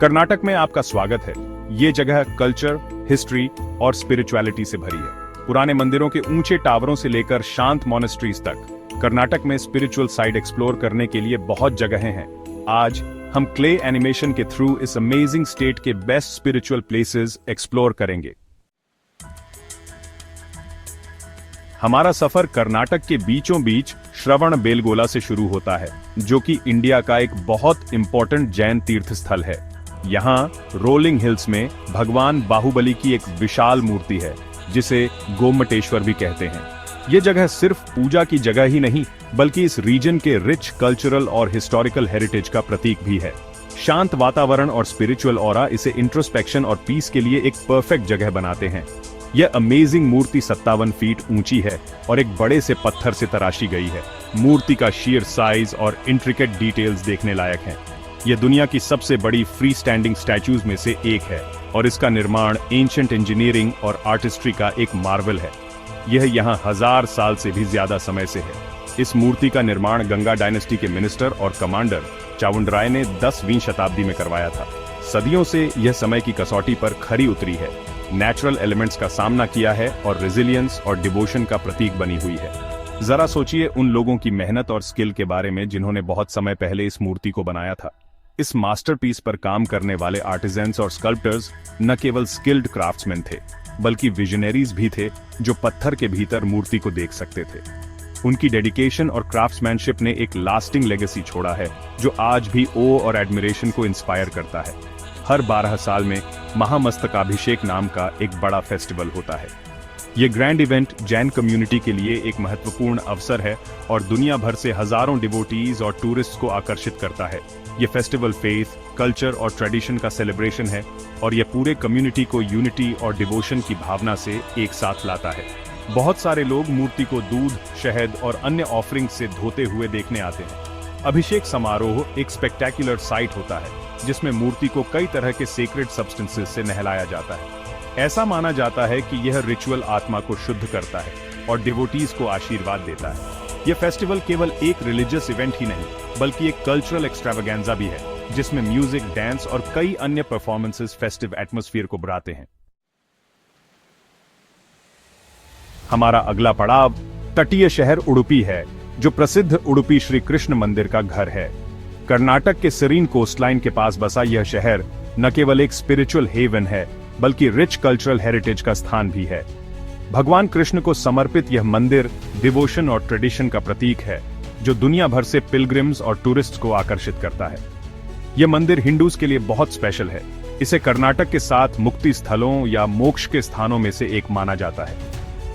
कर्नाटक में आपका स्वागत है। ये जगह कल्चर, हिस्ट्री और स्पिरिचुअलिटी से भरी है। पुराने मंदिरों के ऊंचे टावरों से लेकर शांत मॉनेस्ट्रीज तक कर्नाटक में स्पिरिचुअल साइड एक्सप्लोर करने के लिए बहुत जगहें हैं। आज हम क्ले एनिमेशन के थ्रू इस अमेजिंग स्टेट के बेस्ट स्पिरिचुअल प्लेसेस एक्सप्लोर करेंगे। हमारा सफर कर्नाटक के बीचों बीच श्रवण बेलगोला से शुरू होता है, जो कि इंडिया का एक बहुत इंपॉर्टेंट जैन तीर्थ स्थल है। यहाँ रोलिंग हिल्स में भगवान बाहुबली की एक विशाल मूर्ति है, जिसे गोमटेश्वर भी कहते हैं। ये जगह सिर्फ पूजा की जगह ही नहीं, बल्कि इस रीजन के रिच कल्चरल और हिस्टोरिकल हेरिटेज का प्रतीक भी है। शांत वातावरण और स्पिरिचुअल ऑरा इसे इंट्रोस्पेक्शन और पीस के लिए एक परफेक्ट जगह बनाते हैं। यह अमेजिंग मूर्ति 57 फीट ऊंची है और एक बड़े से पत्थर से तराशी गई है। मूर्ति का शीर साइज और इंट्रिकेट डिटेल्स देखने लायक हैं। यह दुनिया की सबसे बड़ी फ्री स्टैंडिंग स्टैचूज में से एक है और इसका निर्माण एंशिएंट इंजीनियरिंग और आर्टिस्ट्री का एक मार्वल है। यह यहाँ 1000 साल से भी ज्यादा समय से है। इस मूर्ति का निर्माण गंगा डायनेस्टी के मिनिस्टर और कमांडर चावुंडराय ने 10वीं शताब्दी में करवाया था। सदियों से यह समय की कसौटी पर खरी उतरी है, नेचुरल एलिमेंट्स का सामना किया है और रेजिलियंस और डिवोशन का प्रतीक बनी हुई है। जरा सोचिए उन लोगों की मेहनत और स्किल के बारे में जिन्होंने बहुत समय पहले इस मूर्ति को बनाया था। इस मास्टरपीस पर काम करने वाले आर्टिजन्स और स्कल्प्टर्स न केवल स्किल्ड क्राफ्ट्समैन थे, बल्कि विजनरीज भी थे जो पत्थर के भीतर मूर्ति को देख सकते थे। उनकी डेडिकेशन और क्राफ्ट्समैनशिप ने एक लास्टिंग लेगेसी छोड़ा है, जो आज भी ओ और एडमिरेशन को इंस्पायर करता है। हर 12 साल में महामस्तकाभिषेक नाम का एक बड़ा फेस्टिवल होता है। ये ग्रैंड इवेंट जैन कम्युनिटी के लिए एक महत्वपूर्ण अवसर है और दुनिया भर से हजारों डिवोटीज और टूरिस्ट्स को आकर्षित करता है। ये फेस्टिवल फेथ, कल्चर और ट्रेडिशन का सेलिब्रेशन है और ये पूरे कम्युनिटी को यूनिटी और डिवोशन की भावना से एक साथ लाता है। बहुत सारे लोग मूर्ति को दूध, शहद और अन्य ऑफरिंग से धोते हुए देखने आते हैं। अभिषेक समारोह एक स्पेक्टेक्युलर साइट होता है, जिसमें मूर्ति को कई तरह के सेक्रेड सब्सटेंसेस से नहलाया जाता है। ऐसा माना जाता है कि यह रिचुअल आत्मा को शुद्ध करता है और डिवोटीज को आशीर्वाद देता है। यह फेस्टिवल केवल एक रिलीजियस इवेंट ही नहीं, बल्कि एक कल्चरल एक्सट्रावेगेंजा भी है, जिसमें म्यूजिक, डांस और कई अन्य परफॉर्मेंसेस फेस्टिव एटमॉस्फेयर को बढ़ाते हैं। हमारा अगला पड़ाव तटीय शहर उडुपी है, जो प्रसिद्ध उडुपी श्री कृष्ण मंदिर का घर है। कर्नाटक के सरीन कोस्टलाइन के पास बसा यह शहर न केवल एक स्पिरिचुअल हेवन है, बल्कि रिच कल्चरल हेरिटेज का स्थान भी है। भगवान कृष्ण को समर्पित यह मंदिर डिवोशन और ट्रेडिशन का प्रतीक है, जो दुनिया भर से पिलग्रिम्स और टूरिस्ट्स को आकर्षित करता है। यह मंदिर हिंदूज के लिए बहुत स्पेशल है। इसे कर्नाटक के साथ मुक्ति स्थलों या मोक्ष के स्थानों में से एक माना जाता है।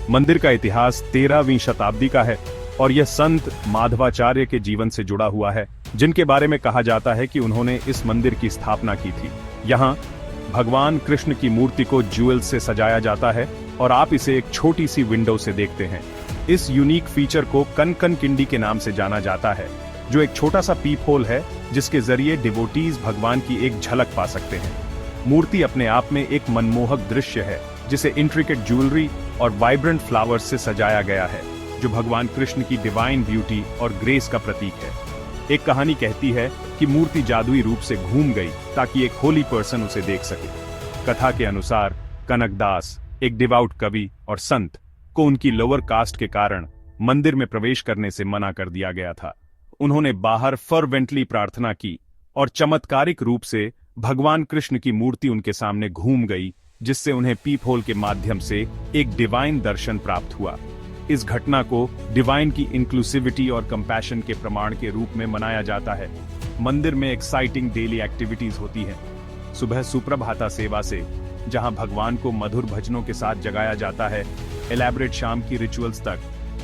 मंदिर का इतिहास 13वीं शताब्दी का है और यह संत माधवाचार्य के जीवन से जुड़ा हुआ है, जिनके बारे में कहा जाता है कि उन्होंने इस मंदिर की स्थापना की थी। यहाँ भगवान कृष्ण की मूर्ति को ज्वेल्स से सजाया जाता है और आप इसे एक छोटी सी विंडो से देखते हैं। इस यूनिक फीचर को कनकन किंडी के नाम से जाना जाता है, जो एक छोटा सा पीप होल है जिसके जरिए डिवोटीज भगवान की एक झलक पा सकते हैं। मूर्ति अपने आप में एक मनमोहक दृश्य है, जिसे इंट्रिकेट ज्वेलरी और वाइब्रेंट फ्लावर्स से सजाया गया है, जो भगवान कृष्ण की डिवाइन ब्यूटी और ग्रेस का प्रतीक है। एक कहानी कहती है कि मूर्ति जादुई रूप से घूम गई ताकि एक होली पर्सन उसे देख सके। कथा के अनुसार कनकदास, एक डिवाउट कवि और संत, को उनकी लोअर कास्ट के कारण मंदिर में प्रवेश करने से मना कर दिया गया था। उन्होंने बाहर फर्वेंटली प्रार्थना की और चमत्कारिक रूप से भगवान कृष्ण की मूर्ति उनके सामने घूम गई, जिससे उन्हें पीप होल के माध्यम से एक डिवाइन दर्शन प्राप्त हुआ। इस घटना को डिवाइन की इंक्लूसिविटी और कंपैशन के प्रमाण के रूप में मनाया जाता है। मंदिर में एक्साइटिंग डेली एक्टिविटीज होती हैं। सुबह सुप्रभाता सेवा से, जहां भगवान को मधुर भजनों के साथ जगाया जाता है, एलैबोरेट शाम की रिचुअल्स तक,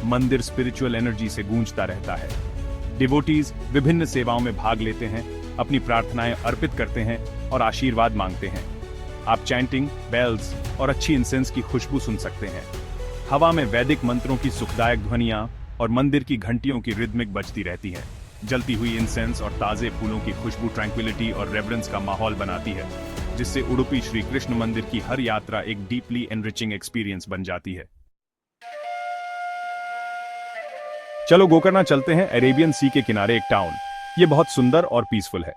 मंदिर स्पिरिचुअल एनर्जी से गूंजता रहता है। डिवोटीज विभिन्न सेवाओं में भाग लेते हैं, अपनी प्रार्थनाएं अर्पित करते हैं और आशीर्वाद मांगते हैं। आप चैंटिंग, बेल्स और अच्छी इंसेंस की खुशबू सुन सकते हैं। हवा में वैदिक मंत्रों की सुखदायक ध्वनियां और मंदिर की घंटियों की रिदमिक बजती रहती हैं। जलती हुई इंसेंस और ताजे फूलों की खुशबू ट्रैंक्विलिटी और रेवरेंस का माहौल बनाती है, जिससे उडुपी श्री कृष्ण मंदिर की हर यात्रा एक डीपली एनरिचिंग एक्सपीरियंस बन जाती है। चलो गोकर्णा चलते हैं, अरेबियन सी के किनारे एक टाउन। ये बहुत सुंदर और पीसफुल है।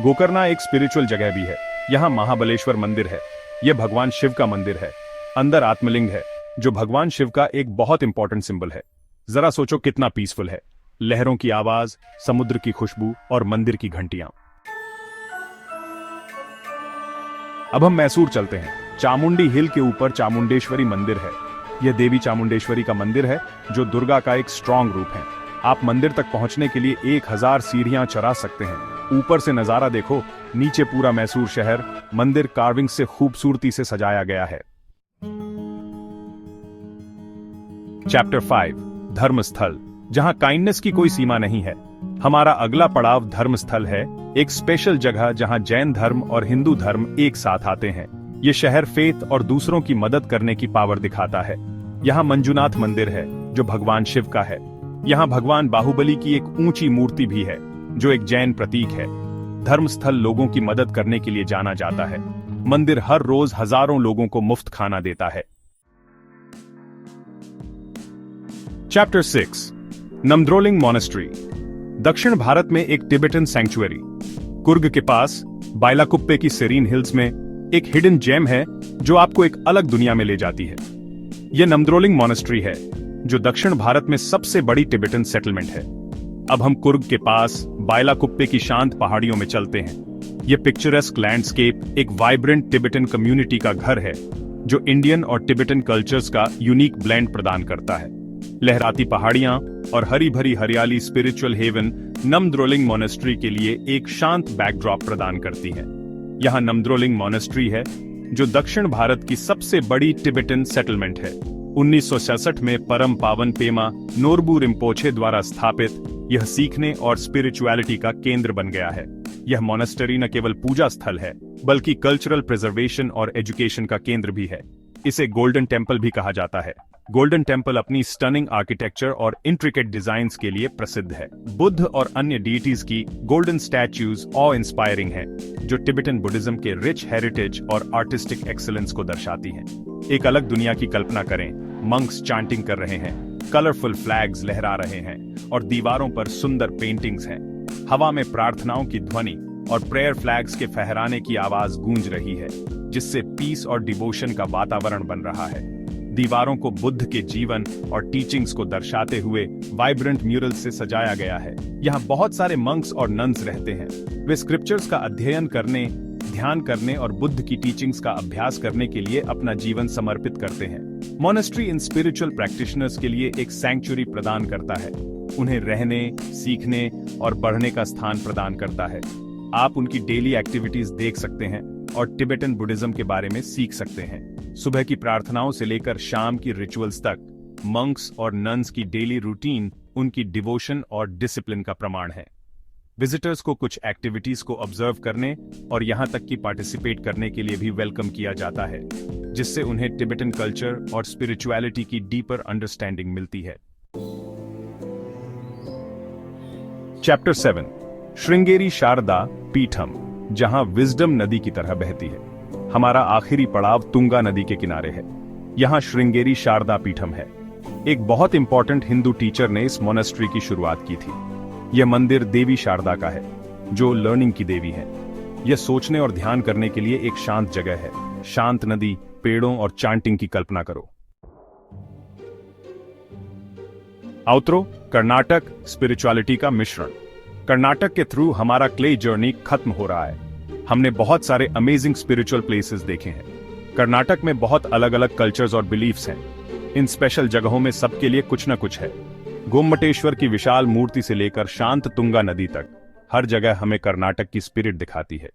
गोकर्णा एक स्पिरिचुअल जगह भी है। यहाँ महाबलेश्वर मंदिर है। यह भगवान शिव का मंदिर है। अंदर आत्मलिंग है जो भगवान शिव का एक बहुत इंपॉर्टेंट सिंबल है। जरा सोचो कितना पीसफुल है। लहरों की आवाज, समुद्र की खुशबू और मंदिर की घंटियां। अब हम मैसूर चलते हैं। चामुंडी हिल के ऊपर चामुंडेश्वरी मंदिर है। यह देवी चामुंडेश्वरी का मंदिर है जो दुर्गा का एक स्ट्रॉन्ग रूप है। आप मंदिर तक पहुंचने के लिए 1000 सीढ़ियां चढ़ा सकते हैं। ऊपर से नजारा देखो, नीचे पूरा मैसूर शहर मंदिर कार्विंग से खूबसूरती से सजाया गया है। चैप्टर 5 धर्मस्थल, जहां काइंडनेस की कोई सीमा नहीं है। हमारा अगला पड़ाव धर्मस्थल है, एक स्पेशल जगह जहां जैन धर्म और हिंदू धर्म एक साथ आते हैं। यह शहर फेथ और दूसरों की मदद करने की पावर दिखाता है। यहाँ मंजुनाथ मंदिर है जो भगवान शिव का है। यहाँ भगवान बाहुबली की एक ऊंची मूर्ति भी है जो एक जैन प्रतीक है। धर्मस्थल लोगों की मदद करने के लिए जाना जाता है। मंदिर हर रोज हजारों लोगों को मुफ्त खाना देता है। चैप्टर 6 नमद्रोलिंग मॉनेस्ट्री, दक्षिण भारत में एक टिबेटन सैंक्चुअरी। कुर्ग के पास बाइलाकुप्पे की सेरीन हिल्स में एक हिडन जेम है जो आपको एक अलग दुनिया में ले जाती है। यह नमद्रोलिंग मॉनेस्ट्री है जो दक्षिण भारत में सबसे बड़ी टिबेटन सेटलमेंट है। अब हम कुर्ग के पास बाइलाकुप्पे की शांत पहाड़ियों में चलते हैं। यह पिक्चरस्क लैंडस्केप एक वाइब्रेंट टिबेटन कम्युनिटी का घर है जो इंडियन और टिबेटन कल्चर्स का यूनिक ब्लेंड प्रदान करता है। लहराती पहाड़ियां और हरी भरी हरियाली स्पिरिचुअल हेवन नमद्रोलिंग मॉनेस्ट्री के लिए एक शांत बैकड्रॉप प्रदान करती है। यहाँ नमद्रोलिंग मॉनेस्ट्री है जो दक्षिण भारत की सबसे बड़ी टिबेटन सेटलमेंट है। 1966 में परम पावन पेमा नोरबू रिम्पोछे द्वारा स्थापित यह सीखने और स्पिरिचुअलिटी का केंद्र बन गया है। यह मॉनेस्टरी न केवल पूजा स्थल है बल्कि कल्चरल प्रिजर्वेशन और एजुकेशन का केंद्र भी है। इसे गोल्डन टेम्पल भी कहा जाता है। गोल्डन टेम्पल अपनी स्टनिंग आर्किटेक्चर और इंट्रिकेट डिजाइन्स के लिए प्रसिद्ध है। बुद्ध और अन्य डीटीज की गोल्डन स्टैच्यूज ऑ इंस्पायरिंग हैं, जो टिबेटन बुद्धिज्म के रिच हेरिटेज और आर्टिस्टिक एक्सीलेंस को दर्शाती हैं। एक अलग दुनिया की कल्पना करें। मंक्स चांटिंग कर रहे हैं, कलरफुल फ्लैग्स लहरा रहे हैं और दीवारों पर सुंदर पेंटिंग्स हैं। हवा में प्रार्थनाओं की ध्वनि और प्रेयर फ्लैग्स के फहराने की आवाज गूंज रही है, जिससे पीस और डिवोशन का वातावरण बन रहा है। दीवारों को बुद्ध के जीवन और टीचिंग्स को दर्शाते हुए वाइब्रेंट म्यूरल से सजाया गया है। यहाँ बहुत सारे मंक्स और नन्स रहते हैं। वे स्क्रिप्चर्स का अध्ययन करने, ध्यान करने और बुद्ध की टीचिंग्स का अभ्यास करने के लिए अपना जीवन समर्पित करते हैं। मॉनेस्ट्री इन स्पिरिचुअल प्रैक्टिशनर्स के लिए एक सैंक्चुरी प्रदान करता है, उन्हें रहने, सीखने और बढ़ने का स्थान प्रदान करता है। आप उनकी डेली एक्टिविटीज देख सकते हैं और टिबेटन बुद्धिज्म के बारे में सीख सकते हैं। सुबह की प्रार्थनाओं से लेकर शाम की रिचुअल्स तक मंक्स और नन्स की डेली रूटीन उनकी डिवोशन और डिसिप्लिन का प्रमाण है। विजिटर्स को कुछ एक्टिविटीज को ऑब्जर्व करने और यहां तक कि पार्टिसिपेट करने के लिए भी वेलकम किया जाता है, जिससे उन्हें टिबेटन कल्चर और स्पिरिचुअलिटी की डीपर अंडरस्टैंडिंग मिलती है। चैप्टर 7 श्रृंगेरी शारदा पीठम, जहां विजडम नदी की तरह बहती है। हमारा आखिरी पड़ाव तुंगा नदी के किनारे है। यहां श्रृंगेरी शारदा पीठम है। एक बहुत इंपॉर्टेंट हिंदू टीचर ने इस मोनेस्ट्री की शुरुआत की थी। यह मंदिर देवी शारदा का है, जो लर्निंग की देवी है। यह सोचने और ध्यान करने के लिए एक शांत जगह है। शांत नदी, पेड़ों और चांटिंग की कल्पना करो। आउटरो, कर्नाटक स्पिरिचुअलिटी का मिश्रण। कर्नाटक के थ्रू हमारा क्ले जर्नी खत्म हो रहा है। हमने बहुत सारे अमेजिंग स्पिरिचुअल प्लेसेस देखे हैं। कर्नाटक में बहुत अलग अलग कल्चर्स और बिलीफ्स हैं। इन स्पेशल जगहों में सबके लिए कुछ न कुछ है। गोमटेश्वर की विशाल मूर्ति से लेकर शांत तुंगा नदी तक हर जगह हमें कर्नाटक की स्पिरिट दिखाती है।